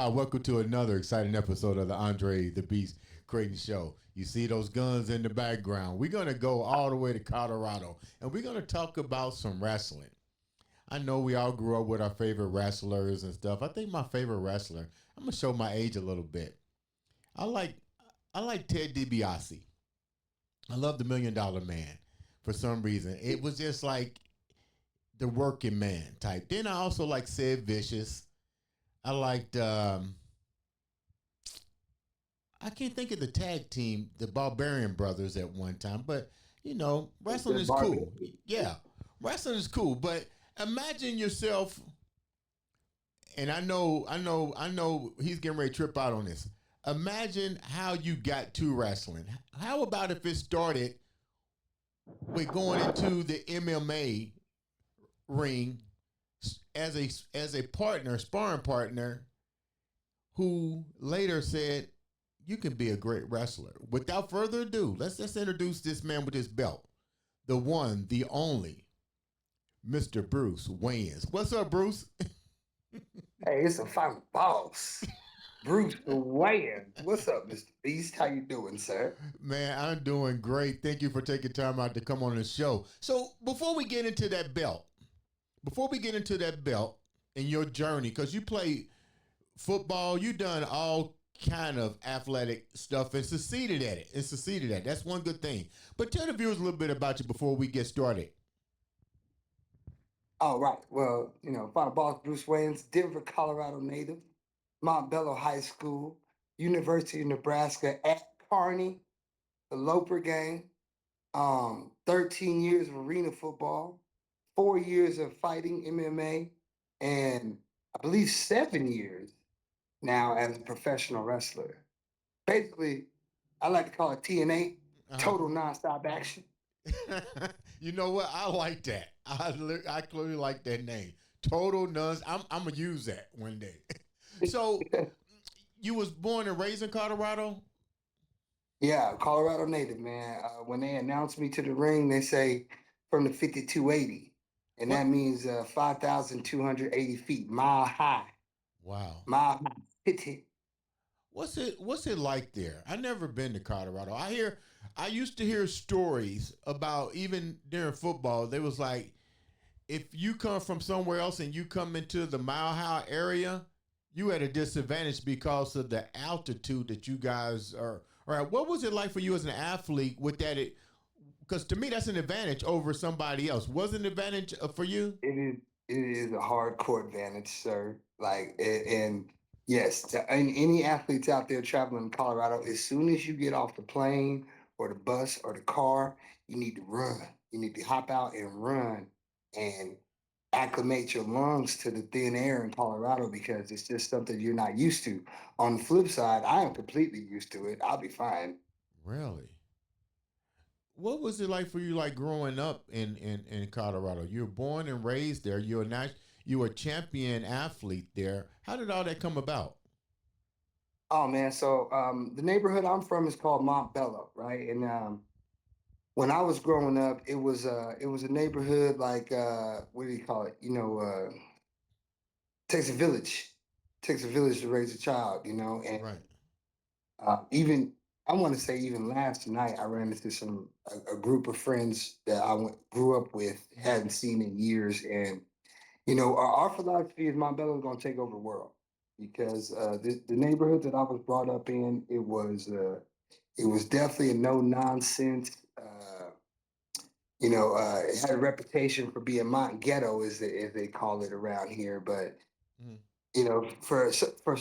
Welcome to another exciting episode of the Andre The Beast Crayton Show. You see those guns in the background. We're going to go all the way to Colorado, and we're going to talk about some wrestling. I know we all grew up with our favorite wrestlers and stuff. I think my favorite wrestler, I'm going to show my age a little bit. I like Ted DiBiase. I love the $1 Million Man for some reason. It was just like the working man type. Then I also like Sid Vicious. I liked, I can't think of the tag team, the Barbarian Brothers at one time, but, you know, wrestling is cool. Yeah, wrestling is cool, but imagine yourself, and I know he's getting ready to trip out on this. Imagine how you got to wrestling. How about if it started with going into the MMA ring as a partner, sparring partner, who later said, you can be a great wrestler. Without further ado, let's introduce this man with his belt. The one, the only, Mr. Bruce Wayans. What's up, Bruce? Hey, it's a final boss. Bruce Wayans. What's up, Mr. Beast? How you doing, sir? Man, I'm doing great. Thank you for taking time out to come on the show. So before we get into that belt and your journey, because you play football, you done all kind of athletic stuff and succeeded at it. That's one good thing. But tell the viewers a little bit about you before we get started. All right. Well, final boss Bruce Wayans, Denver, Colorado native, Montbello High School, University of Nebraska at Kearney, the Loper gang, 13 years of arena football, 4 years of fighting MMA, and I believe 7 years now as a professional wrestler. Basically, I like to call it TNA, total nonstop action. You know what? I like that. I clearly like that name. Total nuns. I'm gonna use that one day. So, you was born and raised in Colorado? Yeah, Colorado native, man. When they announced me to the ring, they say from the 5280. And that means 5,280 feet, mile high. Wow. Mile high. What's it like there? I never been to Colorado. I used to hear stories about, even during football, they was like, if you come from somewhere else and you come into the Mile High area, you at a disadvantage because of the altitude that you guys are. All right, what was it like for you as an athlete with that? Because to me, that's an advantage over somebody else. Was it an advantage for you? It is a hardcore advantage, sir. And yes, to any athletes out there traveling in Colorado, as soon as you get off the plane or the bus or the car, you need to run. You need to hop out and run and acclimate your lungs to the thin air in Colorado, because it's just something you're not used to. On the flip side, I am completely used to it. I'll be fine. Really? What was it like for you, like growing up in Colorado? You were born and raised there. You were a champion athlete there. How did all that come about? Oh man, so the neighborhood I'm from is called Montbello, right? And when I was growing up, it was a neighborhood like what do you call it? Takes a village. Takes a village to raise a child, and Right. even I want to say even last night I ran into a group of friends that grew up with, hadn't seen in years, and our philosophy is Montbello is going to take over the world, because the neighborhood that I was brought up in, it was definitely a no nonsense. It had a reputation for being Mont Ghetto, as they call it around here. But for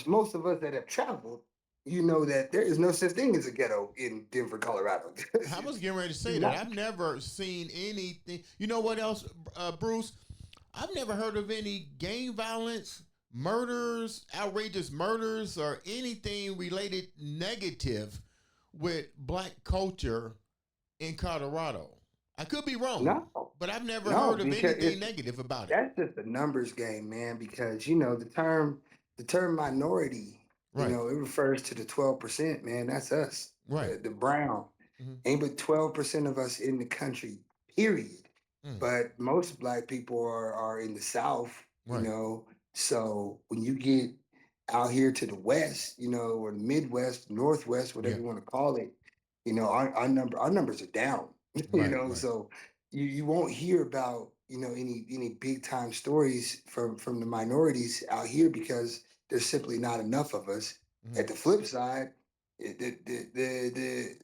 most of us that have traveled, that there is no such thing as a ghetto in Denver, Colorado. I was getting ready to say that. I've never seen anything. You know what else, Bruce? I've never heard of any gang violence, murders, outrageous murders, or anything related negative with black culture in Colorado. I could be wrong, No, But I've never No, heard of because anything negative about it. that's just a numbers game, man. Because the term minority, Right. it refers to the 12%, man. That's us, Right. the brown. Mm-hmm. Ain't but 12% of us in the country, period. Mm. But most black people are in the South, you Right. know. So when you get out here to the West, or the Midwest, Northwest, whatever Yeah. you want to call it, our numbers are down. Right. Right. So you won't hear about any big time stories from the minorities out here because there's simply not enough of us. Mm-hmm. At the flip side, the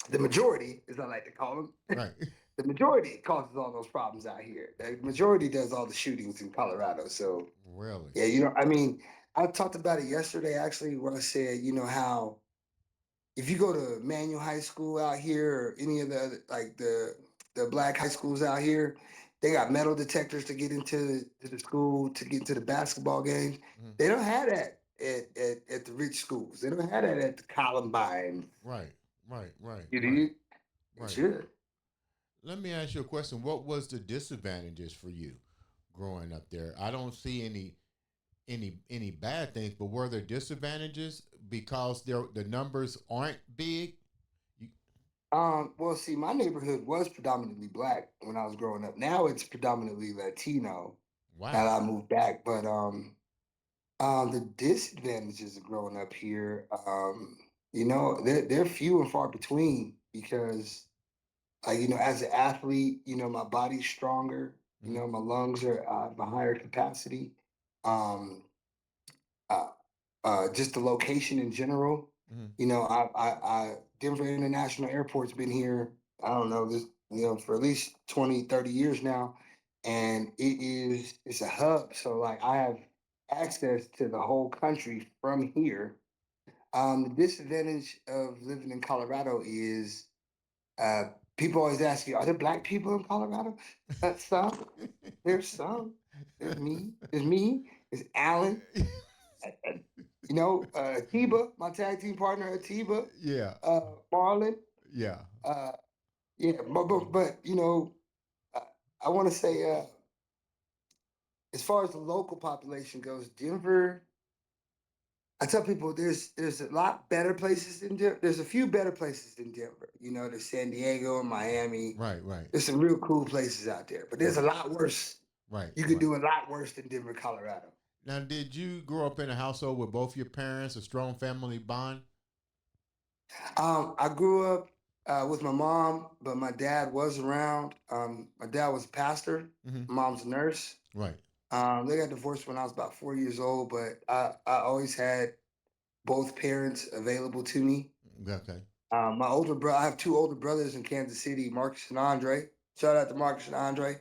the majority, as I like to call them, Right. the majority causes all those problems out here. The majority does all the shootings in Colorado. So Really. yeah, I mean, I talked about it yesterday actually, where I said, how if you go to Manual High School out here or any of the other, like the black high schools out here, they got metal detectors to get into to the school to get into the basketball games. Mm-hmm. They don't have that at the rich schools. They don't have that at the Columbine. Right. Right. Right. You Right. know, it Right. should. Let me ask you a question. What was the disadvantages for you growing up there? I don't see any bad things, but were there disadvantages because the numbers aren't big? You, Well, see, my neighborhood was predominantly black when I was growing up. Now it's predominantly Latino. Now wow. that I moved back, but the disadvantages of growing up here, they're few and far between because, as an athlete, my body's stronger. Mm-hmm. My lungs are of a higher capacity. Um, uh, just the location in general. Mm-hmm. Denver International Airport's been here, I don't know, for at least 20, 30 years now. And it's a hub. So like I have access to the whole country from here. The disadvantage of living in Colorado is uh, people always ask you, are there black people in Colorado? Some. There's some. There's me. There's me. There's Alan. Atiba, my tag team partner, Atiba, Yeah. Marlon. Yeah. Uh, yeah, but uh, I want to say, as far as the local population goes, Denver. I tell people there's a lot better places in Denver. There's a few better places than Denver. There's San Diego and Miami. Right. Right. There's some real cool places out there, but there's a Right. lot worse. Right. You could Right. do a lot worse than Denver, Colorado. Now, did you grow up in a household with both your parents, a strong family bond? I grew up with my mom, but my dad was around. My dad was a pastor. Mm-hmm. My mom's a nurse. Right. They got divorced when I was about 4 years old, but I always had both parents available to me. Okay. My older brother, I have two older brothers in Kansas City, Marcus and Andre. Shout out to Marcus and Andre.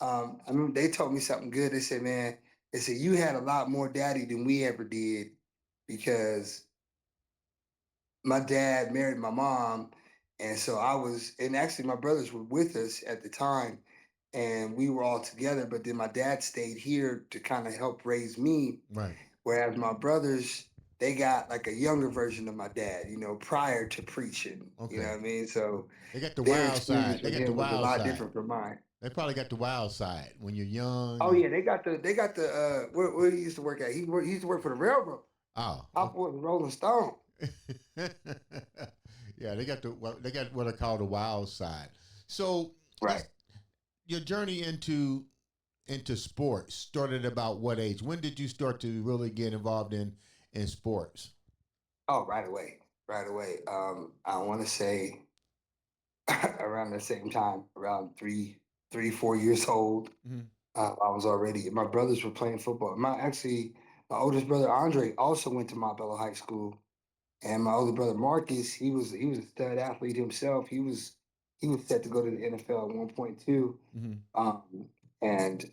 I remember they told me something good. They said, man, you had a lot more daddy than we ever did because my dad married my mom, and so and actually my brothers were with us at the time, and we were all together. But then my dad stayed here to kind of help raise me, Right. whereas my brothers they got like a younger version of my dad, prior to preaching. You know Okay. what I mean? So They got the their wild side. experience They with got the him was a wild lot side. different from mine. They probably got the wild side when you're young. Oh yeah, they got the where he used to work at. He used to work for the railroad. Oh. Up with Rolling Stone. Yeah, they got what I call the wild side. So Right. your journey into sports started about what age? When did you start to really get involved in sports? Oh, right away. Right away. I want to say around the same time, around 4 years old. Mm-hmm. I was already. My brothers were playing football. My oldest brother Andre also went to Montbello High School, and my older brother Marcus, he was a stud athlete himself. He was set to go to the NFL at 1.2. Mm-hmm. Um, and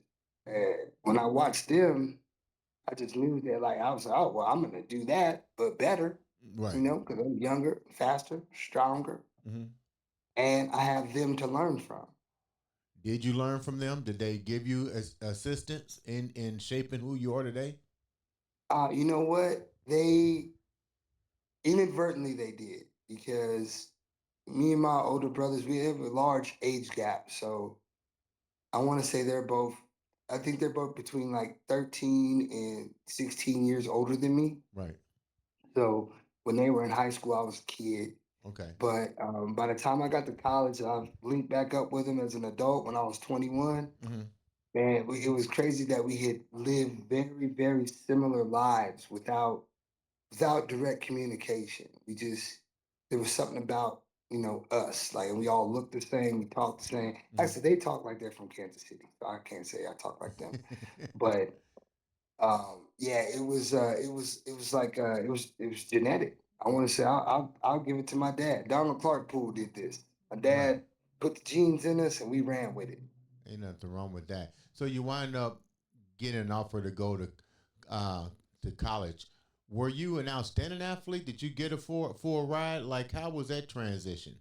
when I watched them, I just knew that like I was like, oh well, I'm gonna do that, but better, Right. because I'm younger, faster, stronger, Mm-hmm. and I have them to learn from. Did you learn from them? Did they give you assistance in shaping who you are today? You know what? They inadvertently they did because me and my older brothers, we have a large age gap. So I want to say they're both, I think they're both between like 13 and 16 years older than me. Right. So when they were in high school, I was a kid. Okay. But by the time I got to college, I linked back up with them as an adult when I was 21. Mm-hmm. And it was crazy that we had lived very, very similar lives without direct communication. We just there was something about us like, and we all looked the same, we talked the same. Actually, they talk like they're from Kansas City, so I can't say I talk like them. But yeah, it was genetic. I want to say I'll give it to my dad. Donald Clark Poole did this. My Right. dad put the genes in us, and we ran with it. Ain't nothing wrong with that. So you wind up getting an offer to go uh, to college. Were you an outstanding athlete? Did you get a full ride? Like, how was that transition?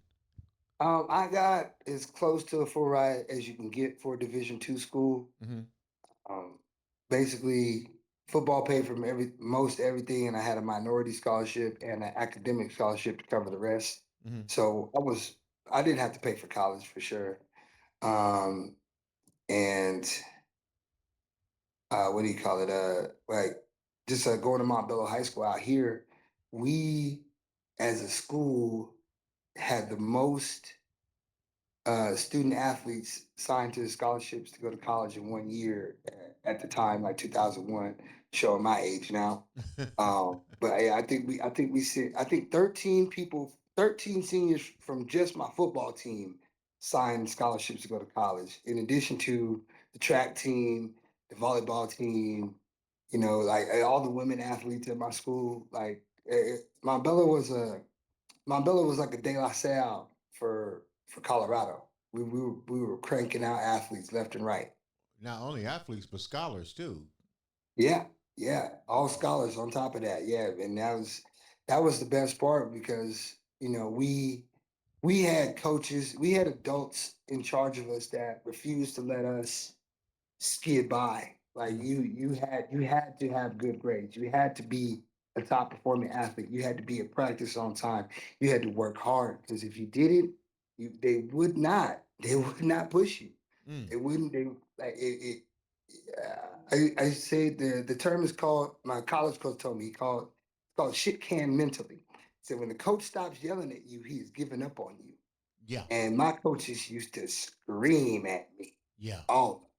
I got as close to a full ride as you can get for a Division II school. Mm-hmm. Um, Basically, football paid for most everything, and I had a minority scholarship and an academic scholarship to cover the rest. Mm-hmm. So I didn't have to pay for college for sure. Um, and what do you call it? Like just going to Montbello High School out here, we as a school had the most student athletes signed to scholarships to go to college in 1 year at the time, like 2001, showing my age now. But yeah, I think 13 people, 13 seniors from just my football team signed scholarships to go to college, in addition to the track team, the volleyball team, like all the women athletes at my school. Like Montbello was a Montbello was like a De La Salle for Colorado. We were cranking out athletes left and right. Not only athletes, but scholars too. Yeah, yeah, all scholars on top of that. Yeah, and that was the best part because we had coaches, we had adults in charge of us that refused to let us skid by. Like Mm. you had to have good grades. You had to be a top performing athlete. You had to be at practice on time. You had to work hard because if you didn't, they would not. They would not push you. Mm. They wouldn't. They like it. I say the term is called. My college coach told me it's called shit can mentally. So when the coach stops yelling at you, he's giving up on you. Yeah. And my coaches used to scream at me Yeah. all.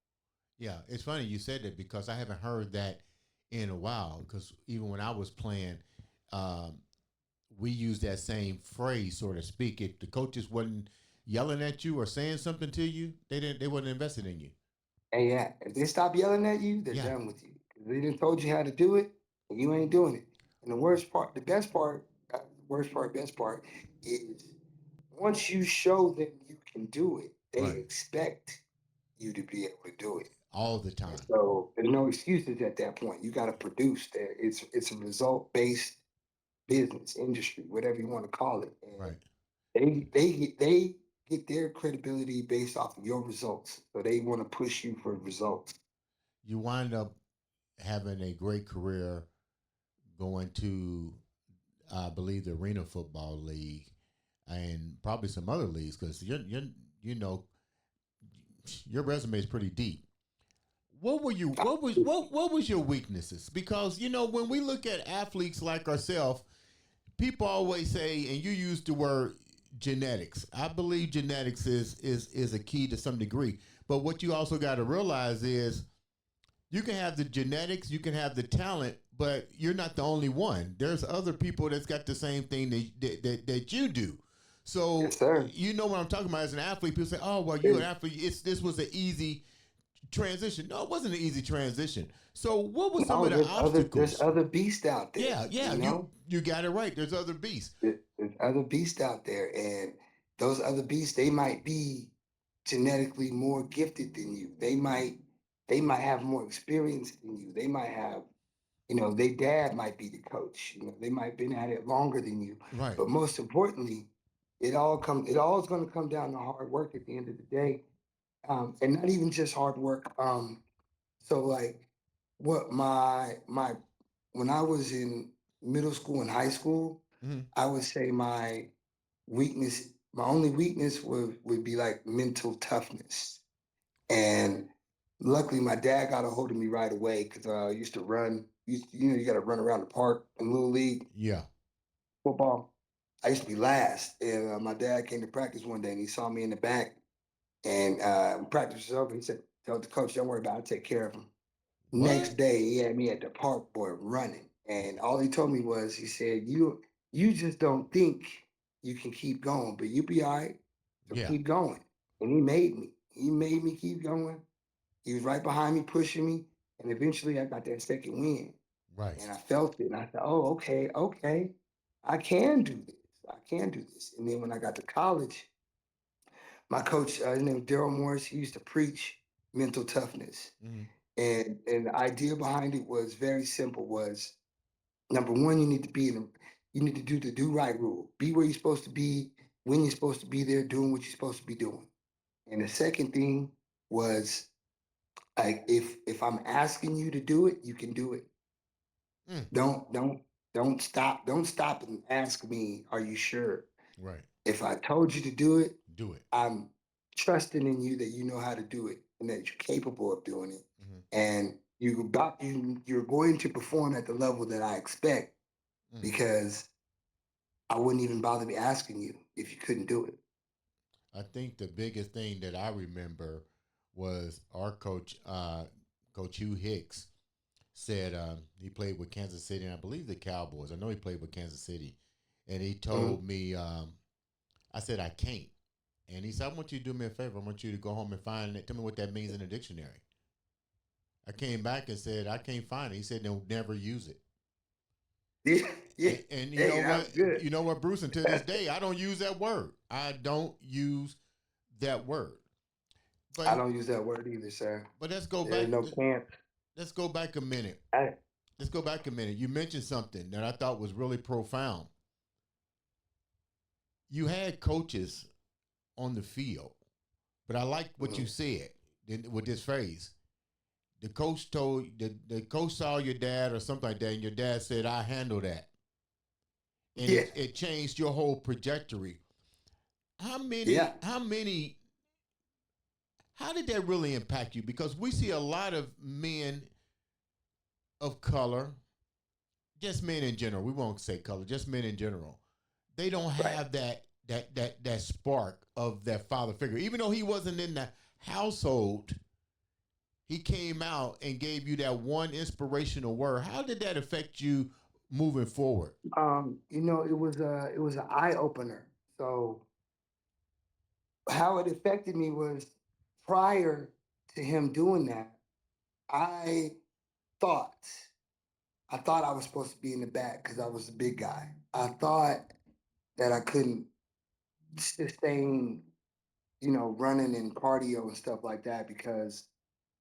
Yeah. It's funny you said that because I haven't heard that in a while. Because even when I was playing, um, we used that same phrase, so to speak. If the coaches wasn't yelling at you or saying something to you, they didn't. They wasn't invested in you. And yeah, if they stop yelling at you, they're Yeah. done with you. 'Cause they didn't told you how to do it, and you ain't doing it. And the worst part, the best part, best part is once you show them you can do it, they Right. expect you to be able to do it. All the And time. so there's no excuses at that point. You got to produce. There, it's a result based business industry, whatever you want to call it, and Right. they get their credibility based off of your results. So they want to push you for results. You wind up having a great career going to, I believe, the Arena Football League and probably some other leagues because you know your resume is pretty deep. What were you? What was your weaknesses? Because when we look at athletes like ourselves, people always say, and you use the word genetics. I believe genetics is a key to some degree. But what you also got to realize is you can have the genetics, you can have the talent, but you're not the only one. There's other people that's got the same thing that you do. So Yes, sir. you know what I'm talking about as an athlete. People say, "Oh, well, you're an There's, athlete. This was an easy transition." No, it wasn't an easy transition. So what were some no, of the there's obstacles? other beasts out there. Yeah, yeah, you got it right. There's other beasts. There's other beasts out there, and those other beasts they might be genetically more gifted than you. They might have more experience than you. They might have, their dad might be the coach. They might have been at it longer than you. Right. But most importantly, it all is going to come down to hard work at the end of the day, and not even just hard work. So like what my when I was in middle school and high school, Mm-hmm. I would say my weakness My only weakness would be like mental toughness. And luckily, my dad got a hold of me right away because I used to run. You got to run around the park in Little League Yeah. football. I used to be last, and my dad came to practice one day, and he saw me in the back. And practice was over. He said, "Tell the coach, don't worry about it. I'll take care of him." Next What? day, he had me at the park, boy, running, and all he told me was, he said, "You just don't think you can keep going, but you'll be all right. So Yeah. keep going." And he made me. He made me keep going. He was right behind me, pushing me, and eventually I got that second win, Right. and I felt it, and I thought, "Oh, okay, okay, I can do this. I can do this." And then when I got to college, my coach, his name was Daryl Morris, he used to preach mental toughness. Mm-hmm. And the idea behind it was very simple, was number one, you need to be you need to do the do right rule. Be where you're supposed to be, when you're supposed to be there, doing what you're supposed to be doing. And the second thing was, like, if I'm asking you to do it, you can do it. Mm. Don't stop and ask me, are you sure? Right. If I told you to do it, Do it. I'm trusting in you that you know how to do it and that you're capable of doing it. Mm-hmm. And you're going to perform at the level that I expect, Mm. because I wouldn't even bother me asking you if you couldn't do it. I think the biggest thing that I remember was our coach, Coach Hugh Hicks, said he played with Kansas City, and I believe the Cowboys. I know he played with Kansas City, and he Mhm. told me, I said I can't, and he said, I want you to do me a favor. I want you to go home and find it. Tell me what that means in the dictionary. I came back and said I can't find it. He said they'll never use it. Yeah, yeah. And you know Hey, that what? was good. You know what, Bruce? And to this day, I don't use that word. I don't use that word. But I don't use that word either, sir. but let's go There's back. no can't. Let's go back a minute. I, Let's go back a minute. You mentioned something that I thought was really profound. You had coaches on the field, but I like what you mm, said with this phrase. The coach saw your dad or something like that, and your dad said, "I handle that," and yeah, it changed your whole trajectory. How yeah. many? How many? How did that really impact you? Because we see a lot of men of color, just men in general. We won't say color, just men in general. They don't Right. have that spark of that father figure. Even though he wasn't in the household, he came out and gave you that one inspirational word. How did that affect you moving forward? It was an eye opener. So how it affected me was, prior to him doing that, I thought I thought I was supposed to be in the back because I was the big guy. I thought that I couldn't sustain, running and cardio and stuff like that because,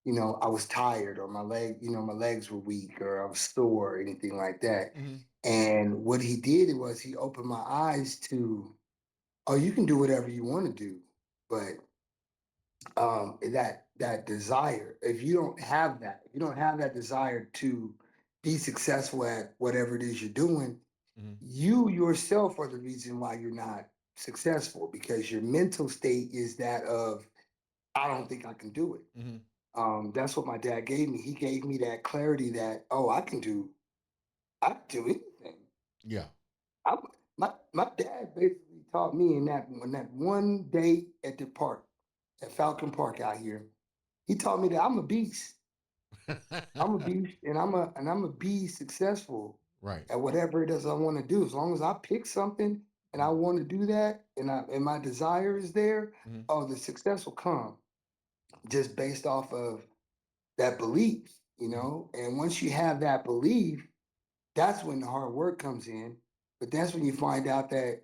I was tired, or my legs were weak, or I was sore or anything like that. Mm-hmm. And what he did was he opened my eyes to, oh, you can do whatever you want to do, but that desire, if you don't have that, if you don't have that desire to be successful at whatever it is you're doing, Mm-hmm. you yourself are the reason why you're not successful, because your mental state is that of, I don't think I can do it. Mm-hmm. That's what my dad gave me. He gave me that clarity that, oh, I can do anything. Yeah. I, my dad basically taught me in that one day at the park, at Falcon Park out here. He taught me that I'm a beast. I'm a beast, and I'm a be successful Right. at whatever it is I want to do. As long as I pick something and I want to do that, and my desire is there, Mm-hmm. oh, the success will come just based off of that belief, Mm-hmm. And once you have that belief, that's when the hard work comes in. But that's when you find out that,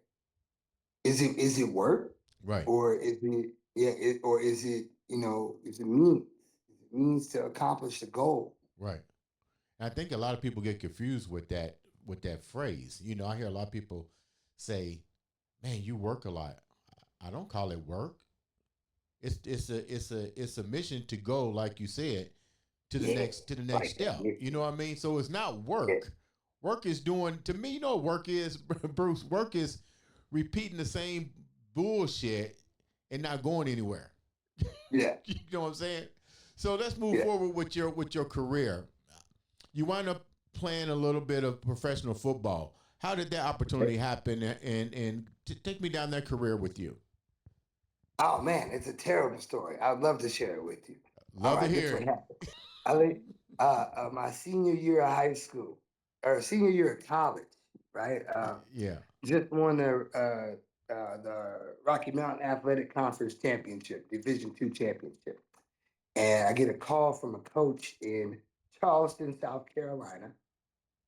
is it work, Right. or is it, yeah, or is it, is it means to accomplish the goal? Right. And I think a lot of people get confused with that phrase. You know, I hear a lot of people say, "Man, you work a lot." I don't call it work. It's a mission to go, like you said, Yeah, to the next like that. step. You know what I mean? So it's not Yeah, work. Work is doing, to me, you know what work is, Bruce? Work is repeating the same bullshit and not going anywhere. Yeah, You know what I'm saying? So let's move yeah. forward with your career. You wind up playing a little bit of professional football. How did that opportunity happen? And take me down that career with you. Oh man, it's a terrible story. I'd love to share it with you. All Love to right, this hear what it. happened. I late my senior year of high school or senior year of college, right? Yeah. Just won the Rocky Mountain Athletic Conference Championship, Division II championship, and I get a call from a coach in Charleston, South Carolina,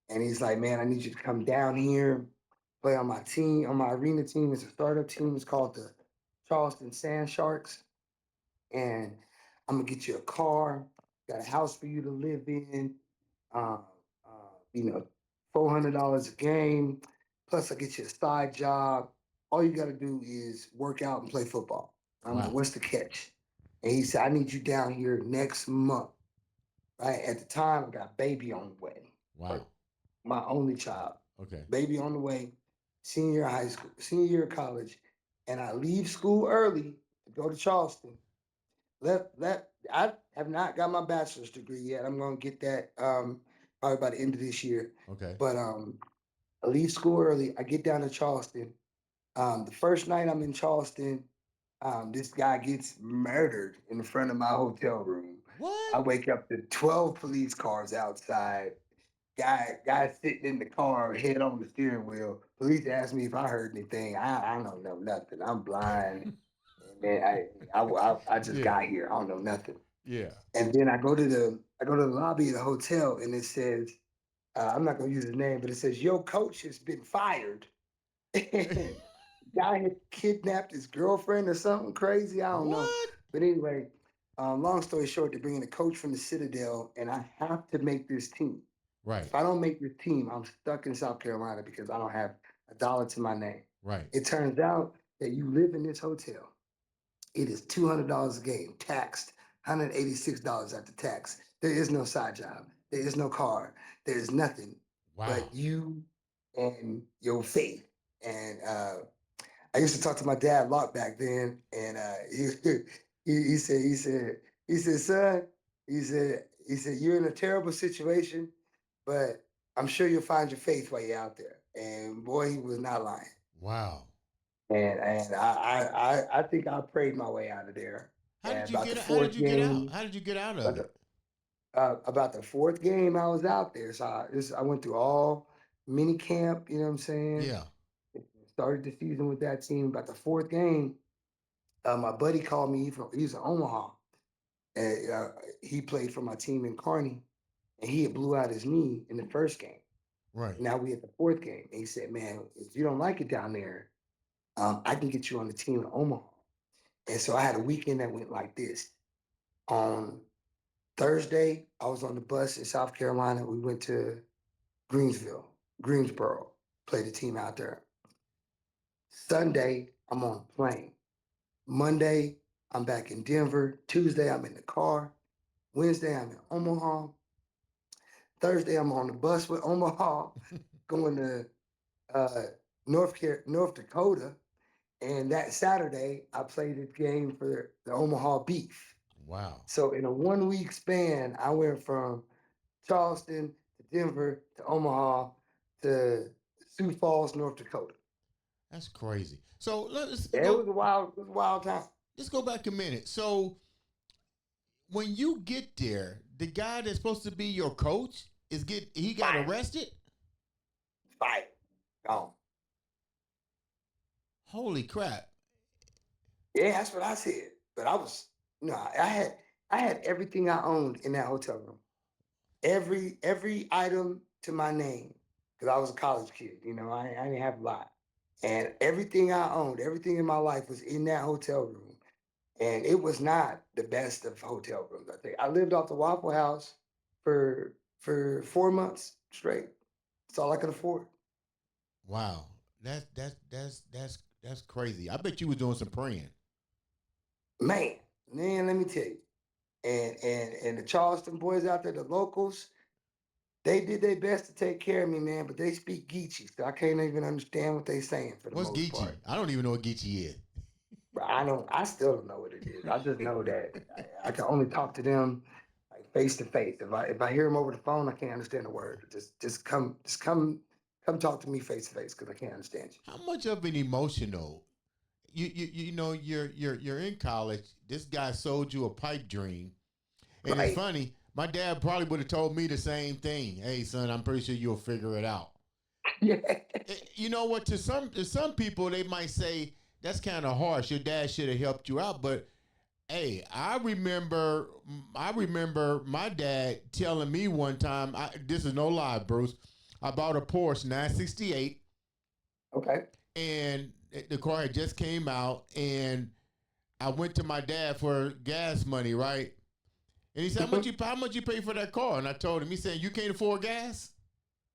and he's like, "Man, I need you to come down here, play on my team, on my arena team. It's a startup team. It's called the Charleston Sand Sharks." And I'm gonna get you a car, got a house for you to live in, uh, you know, $400 a game. Plus, I get you a side job. All you got to do is work out and play football. I'm like, Wow. what's the catch? And he said, I need you down here next month. Right at the time, I got baby on the way, Wow. like my only child, Okay. baby on the way, senior year of high school, senior year of college, and I leave school early to go to Charleston. Let I have not got my bachelor's degree yet. I'm gonna get that probably by the end of this year. Okay. But I leave school early. I get down to Charleston. The first night I'm in Charleston, this guy gets murdered in front of my hotel room. What? I wake up to 12 police cars outside. Guy sitting in the car, head on the steering wheel. Police asked me if I heard anything. I don't know nothing. I'm blind. And then I just Yeah. got here. I don't know nothing. Yeah. And then I go to the lobby of the hotel, and it says, I'm not gonna use his name, but it says your coach has been fired. And guy had kidnapped his girlfriend or something crazy. I don't know. What? But anyway, long story short, they're bringing a coach from the Citadel, and I have to make this team. Right. If I don't make this team, I'm stuck in South Carolina because I don't have a dollar to my name. Right. It turns out that you live in this hotel. It is $200 a game, taxed $186 after tax. There is no side job. There is no car. There is nothing Wow. but you and your faith. And I used to talk to my dad a lot back then, and he said, son, he said, you're in a terrible situation, but I'm sure you'll find your faith while you're out there. And boy, he was not lying. Wow. And I think I prayed my way out of there. And about the How did fourth you get out? game, How did you get out of about it? about the fourth game, I was out there. So I went through all mini camp. You know what I'm saying? Yeah. Started the season with that team. About the fourth game, my buddy called me from he's in Omaha, and he played for my team in Kearney, and he had blew out his knee in the first game. Right. Now we at the fourth game, and he said, "Man, if you don't like it down there, I can get you on the team in Omaha." And so I had a weekend that went like this. On Thursday, I was on the bus in South Carolina. We went to Greensville, Greensboro, played the team out there. Sunday, I'm on a plane. Monday, I'm back in Denver. Tuesday, I'm in the car. Wednesday, I'm in Omaha. Thursday, I'm on the bus with Omaha, going to North Dakota. And that Saturday, I played a game for the Omaha Beef. Wow. So in a 1 week span, I went from Charleston to Denver to Omaha to Sioux Falls, North Dakota. That's crazy. So Yeah, it was a wild time. let's go back a minute. So when you get there, the guy that's supposed to be your coach he got Fire, arrested? fire, gone. Holy crap. Yeah, that's what I said. But I was, I had everything I owned in that hotel room. Every item to my name, because I was a college kid. I didn't have a lot, and everything I owned, everything in my life was in that hotel room, and it was not the best of hotel rooms. I think I lived off the Waffle House for 4 months straight. That's all I could afford. Wow. That's crazy. I bet you was doing some praying. Man, let me tell you, and the Charleston boys out there, the locals, they did their best to take care of me, man, but they speak Geechee, so I can't even understand what they saying for the What's most Geechee? part. I don't even know what Geechee is. But I still don't know what it is. I just know that I can only talk to them like face to face. If I hear them over the phone, I can't understand a word. Just come talk to me face to face because I can't understand you. How much of an emotional you know you're in college. This guy sold you a pipe dream, and it's Right? funny. My dad probably would have told me the same thing. Hey, son, I'm pretty sure you'll figure it out. Yeah. You know what? To some people, they might say that's kind of harsh. Your dad should have helped you out, but hey, I remember my dad telling me one time. This is no lie, Bruce. I bought a Porsche 968, Okay. and the car had just came out, and I went to my dad for gas money, right? And he said, "How much you pay for that car?" And I told him. He said, "You can't afford gas."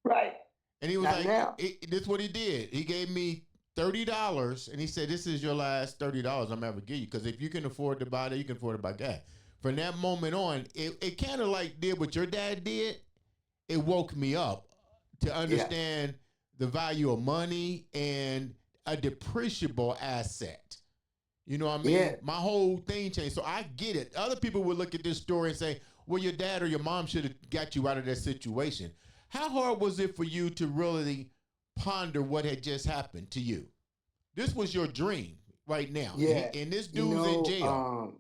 Right. And he was Not like, now. "This is what he did. He gave me $30, and he said, "This is your last $30 I'm ever give you, because if you can afford to buy that, you can afford to buy gas." From that moment on, it kind of like did what your dad did. It woke me up to Yeah. understand the value of money and a depreciable asset. You know what I Yeah. mean? My whole thing changed. So I get it. Other people would look at this story and say, well, your dad or your mom should have got you out of that situation. How hard was it for you to really ponder what had just happened to you? This was your dream right now. Yeah. And this You dude's in know, jail.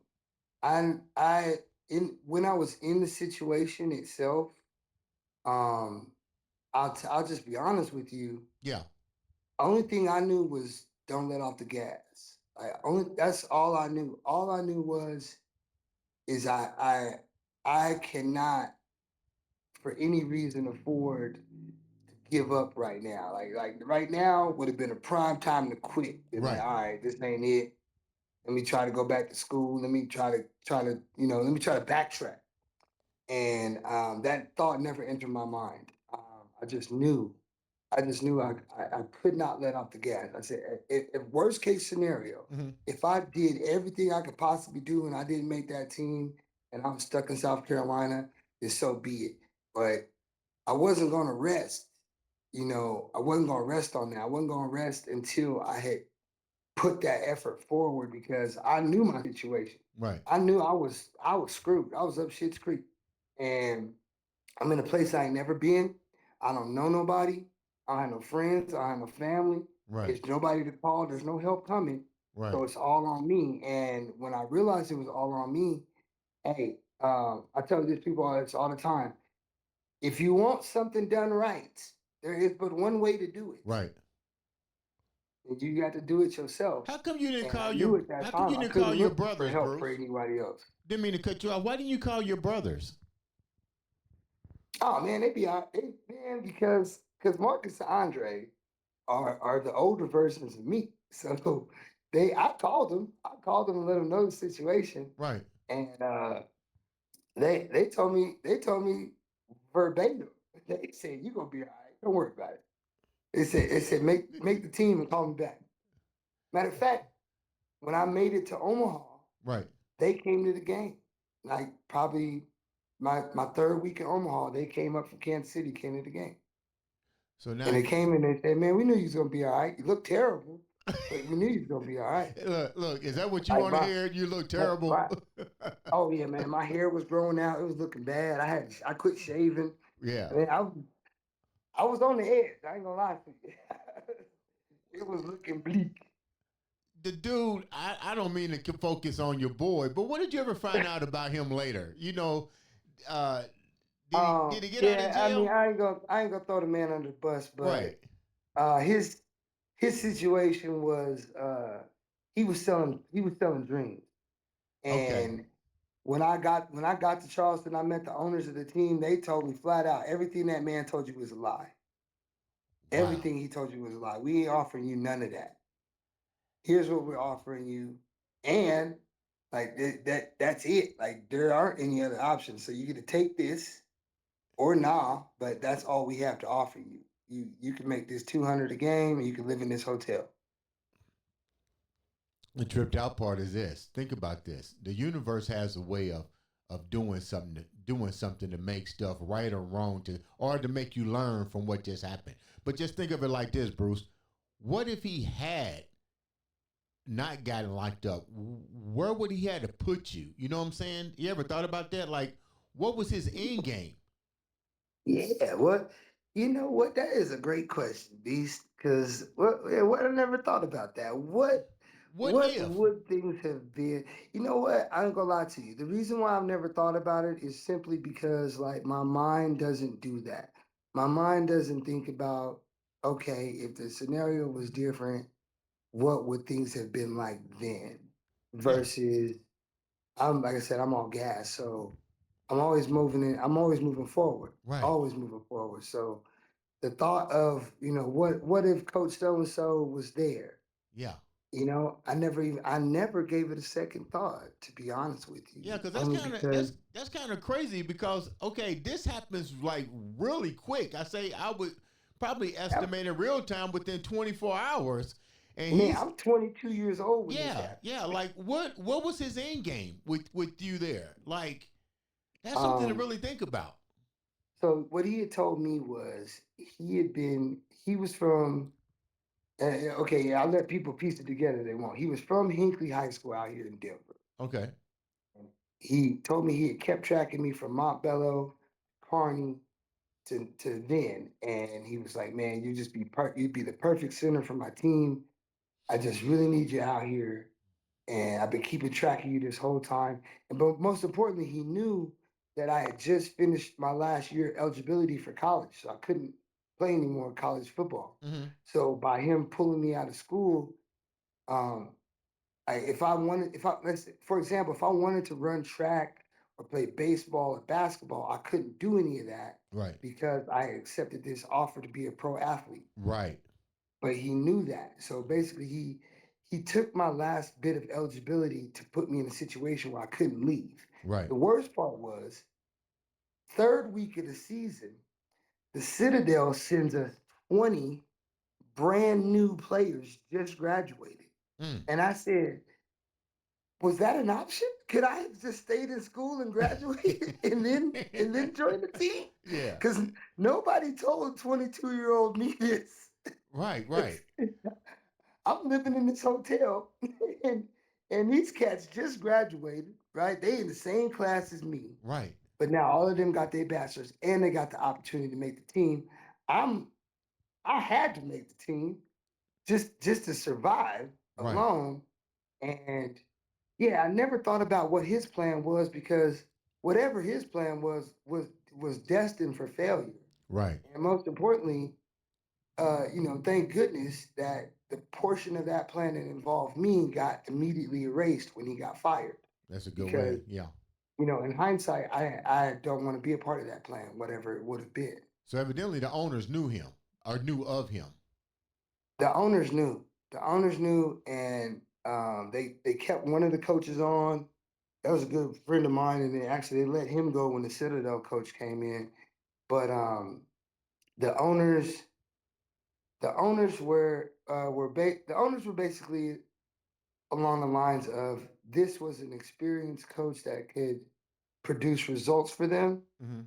I in when I was in the situation itself, um, I'll just be honest with you. Yeah, Only thing I knew was don't let off the gas. That's all I knew. All I knew was is I cannot for any reason afford to give up right now. Like right now would have been a prime time to quit. Be like, right, all right, this ain't it. Let me try to go back to school. Let me let me try to backtrack. And that thought never entered my mind. I just knew, I could not let off the gas. I said, if worst case scenario, hmm, if I did everything I could possibly do and I didn't make that team and I'm stuck in South Carolina, then so be it. But I wasn't going to rest. I wasn't going to rest on that. I wasn't going to rest until I had put that effort forward because I knew my situation. right, I knew I was screwed. I was up shit's creek. And I'm in a place I ain't never been. I don't know nobody. I don't have no friends. I don't have no family. right, There's nobody to call. There's no help coming. right, So it's all on me. And when I realized it was all on me, hey, I tell these people this all the time. If you want something done right, there is but one way to do it. right. And you got to do it yourself. How come you didn't And I call knew your at that How come time you I didn't call couldn't your look for brothers, help for Bruce? anybody else. Didn't mean to cut you off. Why didn't you call your brothers? Oh man, they be out, man, because Marcus and Andre are the older versions of me. So I called them and let them know the situation, Right. and they told me verbatim. They said you're gonna be all right. Don't worry about it. They said make the team and call me back. Matter of fact, when I made it to Omaha, Right. they came to the game. Like probably my third week in Omaha, they came up from Kansas City, came to the game. So now, And they came in and said, "Man, we knew you was gonna be all right. You look terrible, but we knew you was gonna be all right." look, is that what you Like want to hear? You look terrible. my oh yeah, man, my hair was growing out. It was looking bad. I quit shaving. Yeah. I mean, I was on the edge. I ain't gonna lie to you. It was looking bleak. The dude, I don't mean to focus on your boy, but what did you ever find out about him later? Uh, did he get out of Yeah, I mean, jail? I ain't gonna throw the man under the bus, Right. but his situation was he was selling dreams. Okay. And when I got to Charleston, I met the owners of the team. They told me flat out, everything that man told you was a lie. Wow. Everything he told you was a lie. We ain't offering you none of that. Here's what we're offering you, and like that's it. Like there aren't any other options. So you get to take this or nah, but that's all we have to offer you. You can make this 200 a game, and you can live in this hotel. The tripped out part is this. Think about this. The universe has a way of doing something to make stuff right or wrong or to make you learn from what just happened. But just think of it like this, Bruce. What if he had not gotten locked up, where would he had to put you? You know what I'm saying? You ever thought about that? Like, what was his end game? Yeah, what you know what? That is a great question, Beast. Because what I never thought about that. What What if? would things have been? You know what? I ain't gonna lie to you. The reason why I've never thought about it is simply because like my mind doesn't do that. My mind doesn't think about, okay, if the scenario was different, what would things have been like then? Yeah, Versus I'm like I said, I'm on gas, so I'm always moving in. I'm always moving forward, right. always moving forward. So the thought of what if Coach So and So was there? Yeah. I never gave it a second thought, to be honest with you. Yeah, because that's Only kind of because that's kind of crazy because okay, this happens like really quick. I say I would probably estimate in real time within 24 hours, and man, he's I'm 22 years old when this yeah, happened. yeah. Like what was his end game with you there? Like that's something to Um, really think about. so what he had told me was he was from okay, yeah, I'll let people piece it together they want. He was from Hinckley High School out here in Denver. Okay, He told me he had kept tracking me from Montbello, Kearney to then, and he was like, "Man, you'd be the perfect center for my team. I just really need you out here, and I've been keeping track of you this whole time." And but most importantly, he knew that I had just finished my last year eligibility for college, so I couldn't play anymore college football. mm-hmm. So by him pulling me out of school, um, if I wanted, if I let's say, for example, if I wanted to run track or play baseball or basketball, I couldn't do any of that Right, because I accepted this offer to be a pro athlete. right, But he knew that, so basically, he took my last bit of eligibility to put me in a situation where I couldn't leave. right. The worst part was third week of the season, the Citadel sends us 20 brand new players just graduated, Mm. and I said, was that an option? Could I have just stayed in school and graduated and then join the team? Yeah, Because nobody told 22-year-old me this. right, right, I'm living in this hotel and these cats just graduated, right? They in the same class as me, right, but now all of them got their bachelors and they got the opportunity to make the team. I'm I had to make the team just to survive right, alone. And yeah, I never thought about what his plan was because whatever his plan was destined for failure. right. And most importantly, thank goodness that the portion of that plan that involved me got immediately erased when he got fired. That's a good Because, way. Yeah. in hindsight, I don't want to be a part of that plan, whatever it would have been. So evidently the owners knew him or knew of him. The owners knew. The owners knew, and they kept one of the coaches on. That was a good friend of mine, and they let him go when the Citadel coach came in. But the owners the owners were basically along the lines of this was an experienced coach that could produce results for them, Mm-hmm.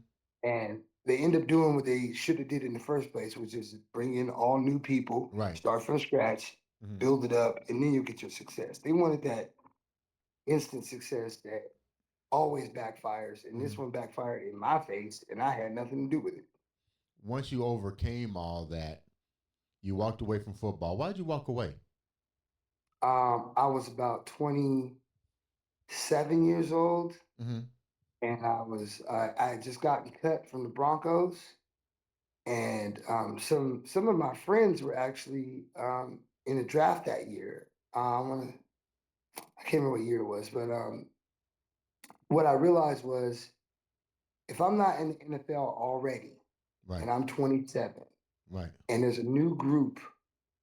and they end up doing what they should have did in the first place, which is bring in all new people, Right. start from scratch, Mm-hmm. build it up, and then you get your success. They wanted that instant success that always backfires, and Mm-hmm. this one backfired in my face, and I had nothing to do with it. Once you overcame all that, you walked away from football. Why'd you walk away? I was about 27 years old, Mm-hmm. and I had just gotten cut from the Broncos, and some of my friends were actually in the draft that year. I can't remember what year it was, but what I realized was if I'm not in the NFL already, Right. and I'm 27, Right. and there's a new group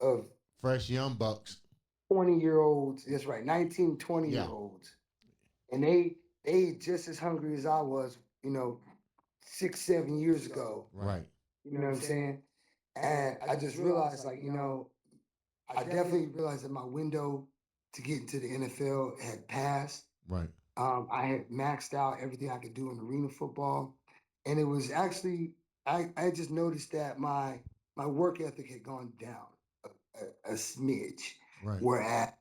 of Fresh young bucks. 20-year-olds, that's right, 19, 20 Yeah. year olds, and they just as hungry as I was, 6, 7 years ago. Right. You know what I'm saying? And I just realized, like, I definitely realized that my window to get into the NFL had passed. Right. I had maxed out everything I could do in arena football, and it was actually I just noticed that my work ethic had gone down a smidge. Right. Whereas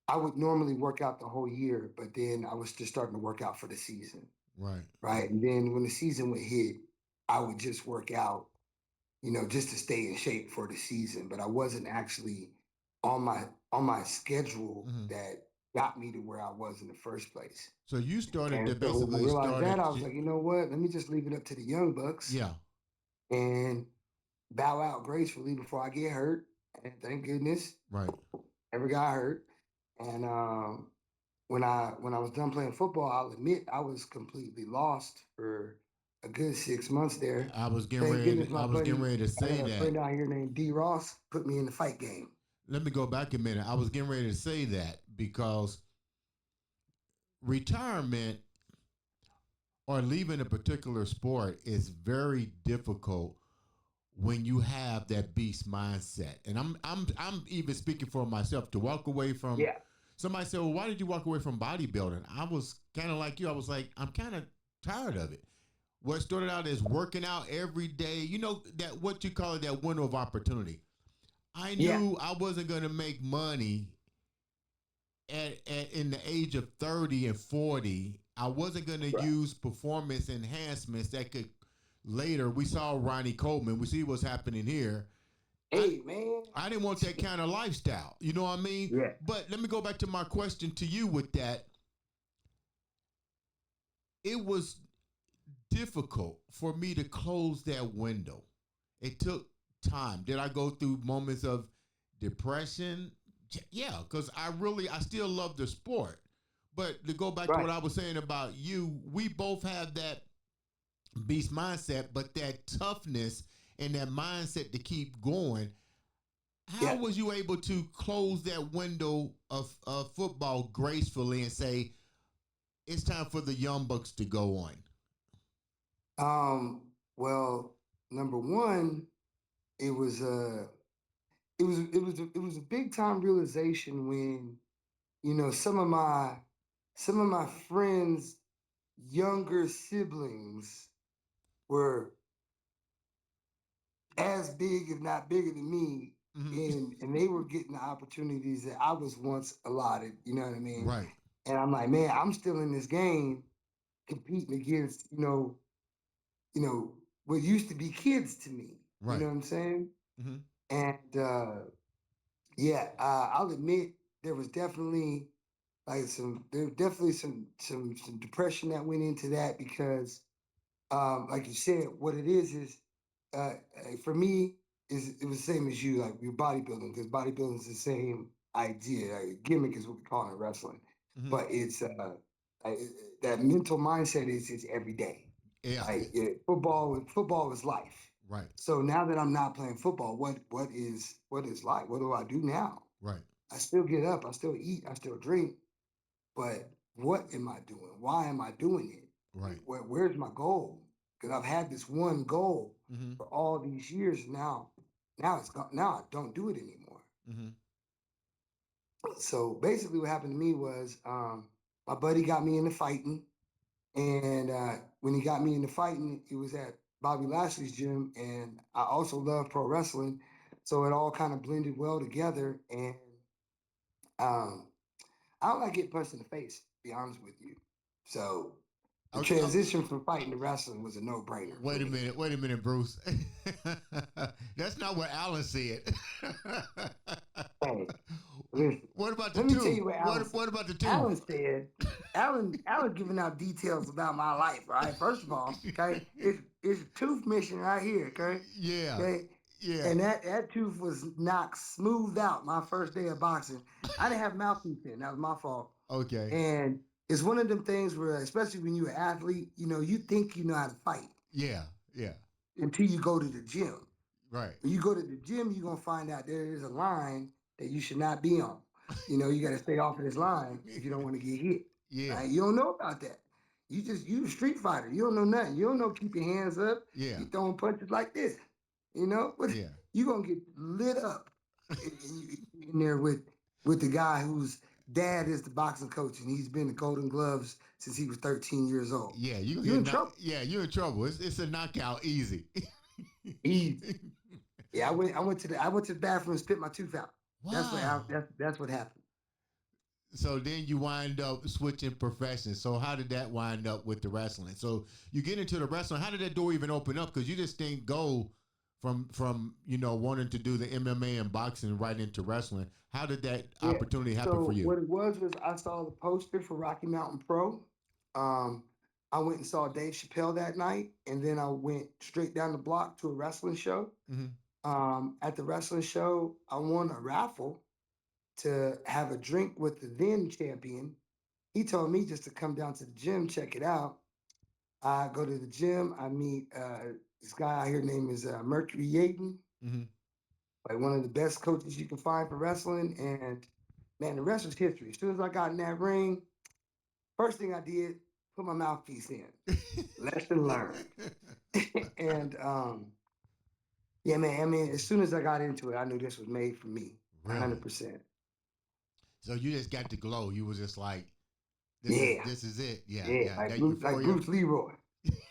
I would normally work out the whole year, but then I was just starting to work out for the season, Right. right? And then when the season would hit, I would just work out, just to stay in shape for the season. But I wasn't actually on my schedule Hmm. that got me to where I was in the first place. So you started And to so when I basically realized that, started. I was like, you know what? Let me just leave it up to the young bucks Yeah. and bow out gracefully before I get hurt. And thank goodness, Right. never got hurt. And when I was done playing football, I'll admit I was completely lost for a good 6 months there. I was getting Thank ready. goodness my I was getting buddy, ready to I say got a that. friend out here named D Ross, put me in the fight game. Let me go back a minute. I was getting ready to say that because retirement or leaving a particular sport is very difficult when you have that beast mindset. And I'm even speaking for myself to walk away from. Yeah, Somebody said, "Well, why did you walk away from bodybuilding?" I was kind of like you. I was like, I'm kind of tired of it. What started out as working out every day, that what you call it, that window of opportunity. I yeah, knew I wasn't going to make money in the age of 30 and 40. I wasn't going to right. use performance enhancements that could later. We saw Ronnie Coleman. We see what's happening here. I Hey man, I didn't want that kind of lifestyle. You know what I mean? yeah, But let me go back to my question to you with that. It was difficult for me to close that window. It took time. Did I go through moments of depression? Yeah, because I still love the sport. But to go back to what right, I was saying about you, we both have that beast mindset, but that toughness and that mindset to keep going. How yeah. was you able to close that window of football gracefully and say it's time for the young bucks to go on? Well, number one, it was a big time realization when some of my friends' younger siblings were as big, if not bigger than me, Mm-hmm. and they were getting the opportunities that I was once allotted. You know what I mean? Right, And I'm like, man, I'm still in this game competing against what used to be kids to me. You know right. what I'm saying? Mm-hmm. And yeah, I'll admit there was definitely some depression that went into that because like you said, what it is for me is it was the same as you, like you're bodybuilding, because bodybuilding is the same idea. Like, gimmick is what we call it in wrestling, Mm-hmm. but it's uh, that mental mindset is every day. Yeah, Like football is life. right, So now that I'm not playing football, what is life? What do I do now? right, I still get up, I still eat, I still drink, but what am I doing? Why am I doing it? right. Where's my goal? Because I've had this one goal Mm-hmm. for all these years now. Now it's gone. Now I don't do it anymore. Mm-hmm. So basically, what happened to me was my buddy got me into fighting, and when he got me into fighting, it was at Bobby Lashley's gym, and I also love pro wrestling, so it all kind of blended well together. And um, I don't like getting punched in the face, to be honest with you. So the Okay. transition from fighting to wrestling was a no-brainer for Wait a me. minute. Wait a minute, Bruce. That's not what Alan said. Hey, listen, What about the let me tell two? you what Alan What said. What about the two? Alan said, Alan giving out details about my life, right? First of all, okay, it's a tooth mission right here, okay? Yeah, Okay. yeah. And that tooth was knocked smooth out my first day of boxing. I didn't have mouthpiece in. That was my fault. Okay. And it's one of them things where, especially when you're an athlete, you think you know how to fight Yeah, yeah. until you go to the gym. Right. When you go to the gym, you're gonna find out there is a line that you should not be on. You got to stay off of this line if you don't want to get hit. Yeah, Right? You don't know about that. You a street fighter. You don't know nothing. You don't know keep your hands up. yeah, You throwing punches like this. But yeah. you gonna get lit up in there with the guy whose dad is the boxing coach and he's been the Golden Gloves since he was 13 years old. Yeah, you gonna You get in trouble. Yeah, you're in trouble. It's a knockout, easy. Easy. Yeah, I went to the bathroom and spit my tooth out. That's what Wow. that's what happened. So then you wind up switching professions. So how did that wind up with the wrestling? So you get into the wrestling. How did that door even open up? Because you just didn't go from wanting to do the MMA and boxing right into wrestling. How did that Yeah. opportunity happen for So you? what it was I saw the poster for Rocky Mountain Pro. Um, I went and saw Dave Chappelle that night, and then I went straight down the block to a wrestling show. Mm-hmm. At the wrestling show, I won a raffle to have a drink with the then champion. He told me just to come down to the gym, check it out. I go to the gym. I meet this guy out here name is Mercury Yaten, Mm-hmm. like one of the best coaches you can find for wrestling. And man, the rest was history. As soon as I got in that ring, first thing I did, put my mouthpiece in. Lesson learned. And yeah, man. I mean, as soon as I got into it, I knew this was made for me, Really? 100%. So you just got the glow. You was just like, this is Yeah, this is it. Yeah, yeah, yeah. That euphoria. Bruce Leroy,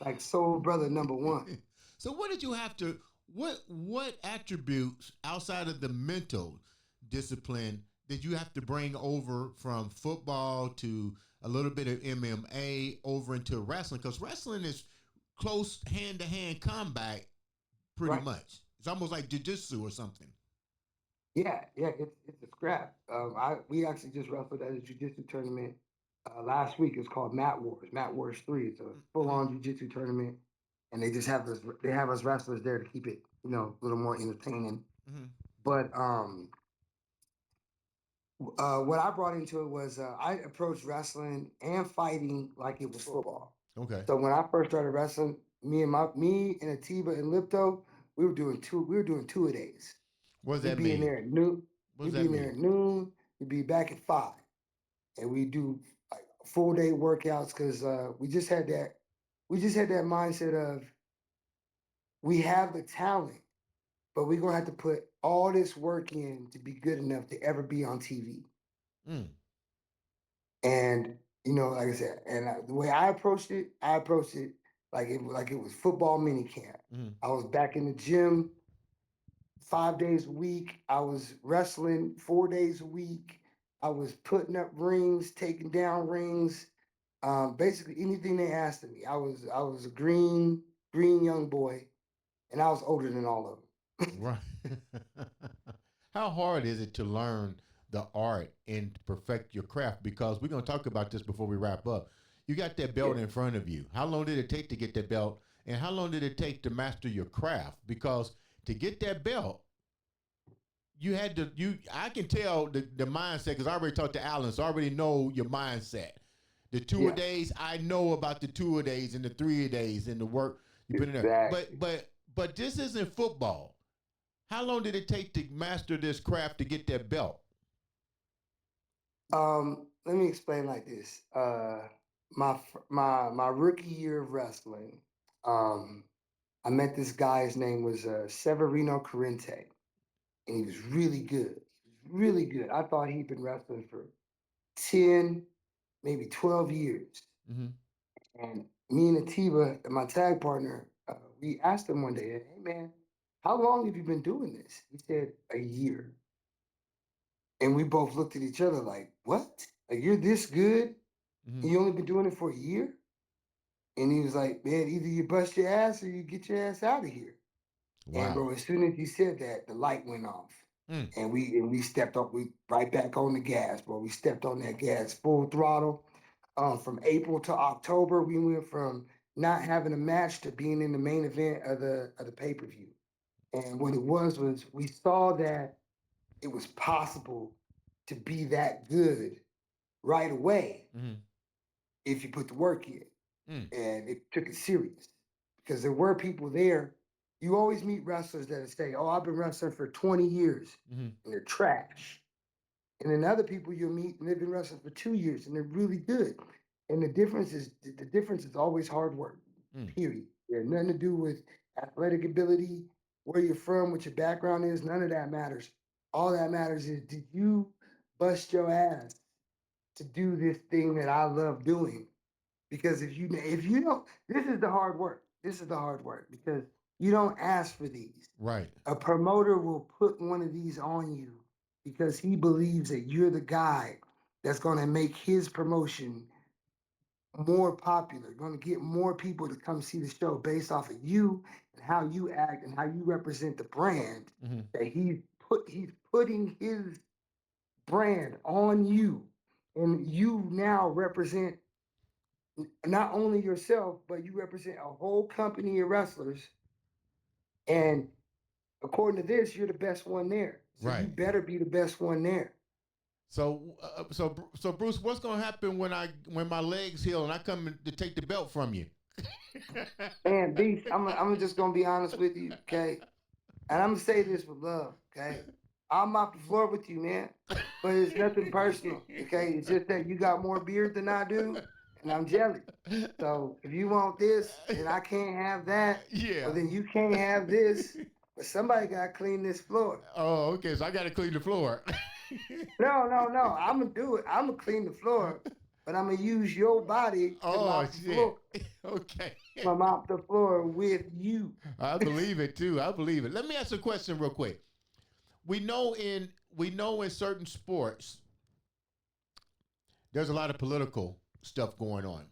like Soul Brother number one. So what did you have to what attributes outside of the mental discipline did you have to bring over from football to a little bit of MMA over into wrestling? Because wrestling is close hand to hand combat pretty Right. much. It's almost like jiu-jitsu or something. Yeah, yeah, it's a scrap. We actually just wrestled at a jiu-jitsu tournament last week. It's called Mat Wars, Mat Wars 3. It's a Mm-hmm. full-on jiu-jitsu tournament, and they have us wrestlers there to keep it, a little more entertaining. Mm-hmm. But what I brought into it was I approached wrestling and fighting like it was football. Okay. So when I first started wrestling, me and Atiba and Lipto, we were doing two a days. What does We'd that be in mean? there at noon. What does We'd be that in there mean? at noon. We'd be back at 5, and we do like full day workouts because we just had that mindset of we have the talent, but we're gonna have to put all this work in to be good enough to ever be on TV. Mm. And like I said, and the way I approached it like it was football mini camp. Mm-hmm. I was back in the gym 5 days a week. I was wrestling 4 days a week. I was putting up rings, taking down rings. Basically anything they asked of me. I was a green young boy, and I was older than all of them. Right. How hard is it to learn the art and to perfect your craft? Because we're going to talk about this before we wrap up. You got that Yeah. belt in front of you. How long did it take to get that belt? And how long did it take to master your craft? Because to get that belt, you had to, I can tell the mindset because I already talked to Alan, so I already know your mindset. The two a Yeah, days, I know about the two a days and the three a days and the work you put in there. But exactly. but but this isn't football. How long did it take to master this craft to get that belt? Let me explain like this. My rookie year of wrestling, um, I met this guy. His name was Severino Corrente, and he was really good. Really good. I thought he'd been wrestling for 10, maybe 12 years. Mm-hmm. And me and Atiba, my tag partner, we asked him one day, "Hey man, how long have you been doing this?" He said, "A year." And we both looked at each other like, "What? Like you're this good Mm-hmm. and you only been doing it for a year?" And he was like, "Man, either you bust your ass or you get your ass out of here." And Wow. bro, as soon as he said that, the light went off. Mm. And we stepped up, we right back on the gas, bro. We stepped on that gas full throttle. From April to October, we went from not having a match to being in the main event of the pay-per-view. And what it was we saw that it was possible to be that good right away Mm-hmm. if you put the work in. Mm. And it took it serious because there were people there. You always meet wrestlers that say, "Oh, I've been wrestling for 20 years," Mm-hmm. and they're trash. And then other people you'll meet and they've been wrestling for 2 years and they're really good. And the difference is always hard work. Mm. Period. It has nothing to do with athletic ability, where you're from, what your background is. None of that matters. All that matters is did you bust your ass to do this thing that I love doing? Because if you don't, this is the hard work. This is the hard work because you don't ask for these. Right. A promoter will put one of these on you because he believes that you're the guy that's going to make his promotion more popular, going to get more people to come see the show based off of you and how you act and how you represent the brand Mm-hmm. that he's putting his brand on you, and you now represent not only yourself, but you represent a whole company of wrestlers. And according to this, you're the best one there. So you Right. better be the best one there. So Bruce, what's gonna happen when my legs heal and I come to take the belt from you? And Beast, I'm just gonna be honest with you, okay? And I'm gonna say this with love, okay? I'll mop the floor with you, man. But it's nothing personal, okay? It's just that you got more beard than I do, and I'm jealous. So if you want this and I can't have that, Yeah. well then you can't have this. But somebody gotta clean this floor. Oh, okay. So I got to clean the floor. No. I'm gonna do it. I'm gonna clean the floor, but I'm gonna use your body to Oh mop the shit. floor. Okay. I'm gonna mop the floor with you. I believe it too. I believe it. Let me ask a question real quick. We know in certain sports there's a lot of political stuff going on.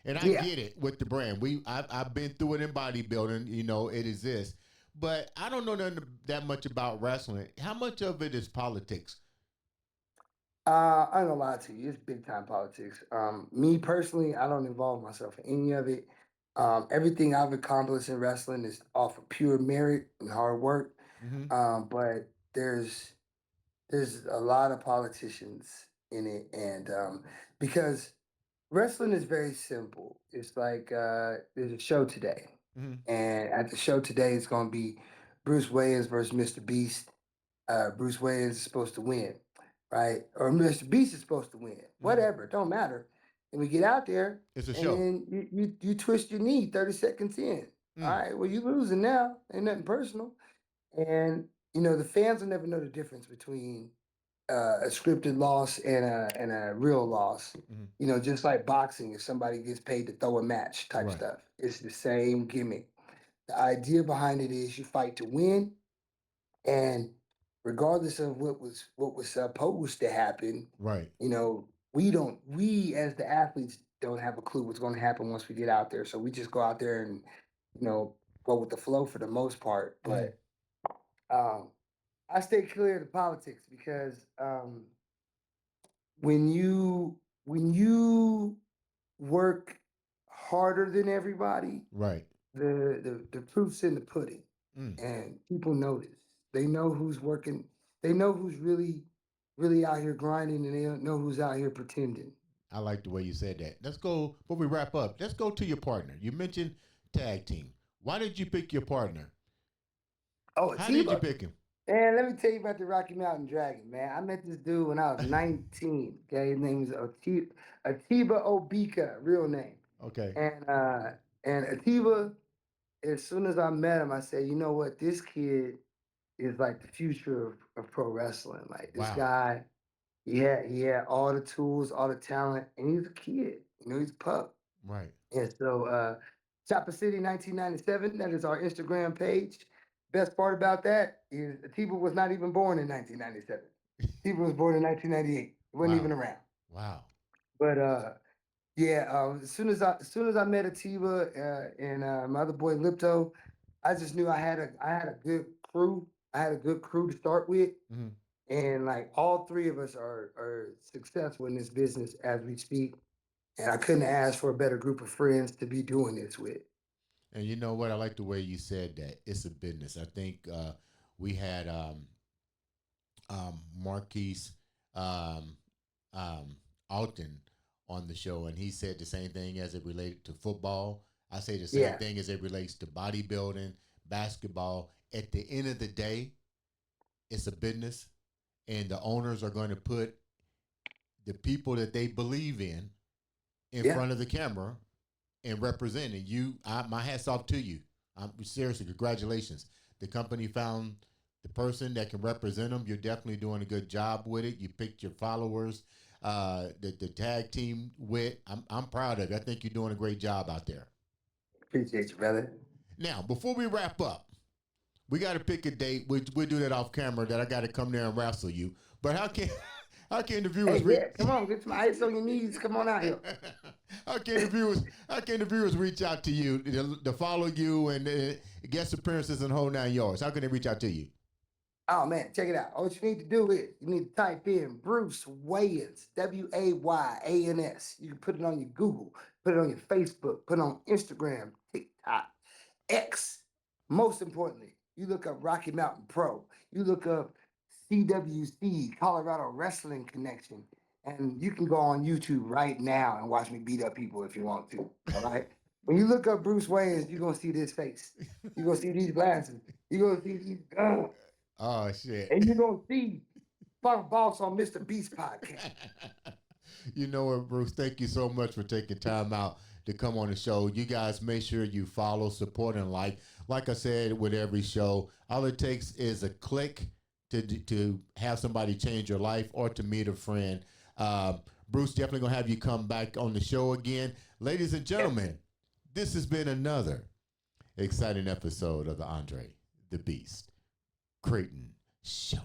And I Yeah. get it with the brand. I've been through it in bodybuilding, it exists. But I don't know nothing that much about wrestling. How much of it is politics? I ain't gonna lie to you, it's big time politics. Me personally, I don't involve myself in any of it. Everything I've accomplished in wrestling is off of pure merit and hard work. Mm-hmm. But there's a lot of politicians in it, and because wrestling is very simple. It's like there's a show today, Mm-hmm. and at the show today, it's gonna be Bruce Wayans versus Mr. Beast. Bruce Wayans is supposed to win, right? Or Mr. Beast is supposed to win. Mm-hmm. Whatever, it don't matter. And we get out there, It's a and show. then you twist your knee 30 seconds in. All Mm. right, well you losing now. Ain't nothing personal. And the fans will never know the difference between a scripted loss and a real loss. Mm-hmm. Just like boxing, if somebody gets paid to throw a match type Right. stuff, it's the same gimmick. The idea behind it is you fight to win, and regardless of what was supposed to happen, Right. we as the athletes don't have a clue what's going to happen once we get out there. So we just go out there and you know go with the flow for the most part. Mm-hmm. But um, I stay clear of the politics because when you work harder than everybody, Right. the proof's in the pudding, Mm. and people notice. They know who's working. They know who's really out here grinding, and they know who's out here pretending. I like the way you said that. Let's go, before we wrap up, let's go to your partner. You mentioned tag team. Why did you pick your partner? Oh, How did you Atiba. pick him? Man, let me tell you about the Rocky Mountain Dragon, man. I met this dude when I was 19. Okay, his name is Atiba Obika, real name. Okay. And Atiba, as soon as I met him, I said, you know what, this kid is like the future of pro wrestling. Like this Wow. guy, he had all the tools, all the talent, and he's a kid. He's a pup. Right. And so Chopper City 1997, that is our Instagram page. Best part about that is Atiba was not even born in 1997. Atiba was born in 1998. He wasn't Wow. even around. Wow. But yeah, as soon as I met Atiba and my other boy Lipto, I just knew I had a good crew. I had a good crew to start with, Mm-hmm. and like all three of us are successful in this business as we speak. And I couldn't ask for a better group of friends to be doing this with. And you know what? I like the way you said that. It's a business. I think we had Marquise um, um, Alton on the show, and he said the same thing as it related to football. I say the same Yeah, thing as it relates to bodybuilding, basketball. At the end of the day, it's a business, and the owners are going to put the people that they believe in yeah, front of the camera and representing you. My hats off to you. Seriously, congratulations. The company found the person that can represent them. You're definitely doing a good job with it. You picked your followers. The tag team with. I'm proud of you. I think you're doing a great job out there. appreciate you, brother. Now, before we wrap up, we got to pick a date. We'll do that off camera. That I got to come there and wrestle you. But how can How can the Hey, viewers reach? yeah, come on, get some ice on your knees. Come on out here. How can the viewers reach out to you to follow you and guest appearances and whole 9 yards? How can they reach out to you? Oh man, check it out. All you need to do is you need to type in Bruce Wayans, Wayans. You can put it on your Google, put it on your Facebook, put it on Instagram, TikTok, X. Most importantly, you look up Rocky Mountain Pro. You look up CWC, Colorado Wrestling Connection, and you can go on YouTube right now and watch me beat up people if you want to. All right. When you look up Bruce Wayans, you're gonna see this face. You're gonna see these glasses. You're gonna see these guns. Oh shit! And you're gonna see Funk Boss on Mr. Beast podcast. You know what, Bruce? Thank you so much for taking time out to come on the show. You guys make sure you follow, support, and like. Like I said with every show, all it takes is a click to have somebody change your life or to meet a friend. Bruce, definitely gonna have you come back on the show again, ladies and gentlemen. This has been another exciting episode of the Andre the Beast Crayton show.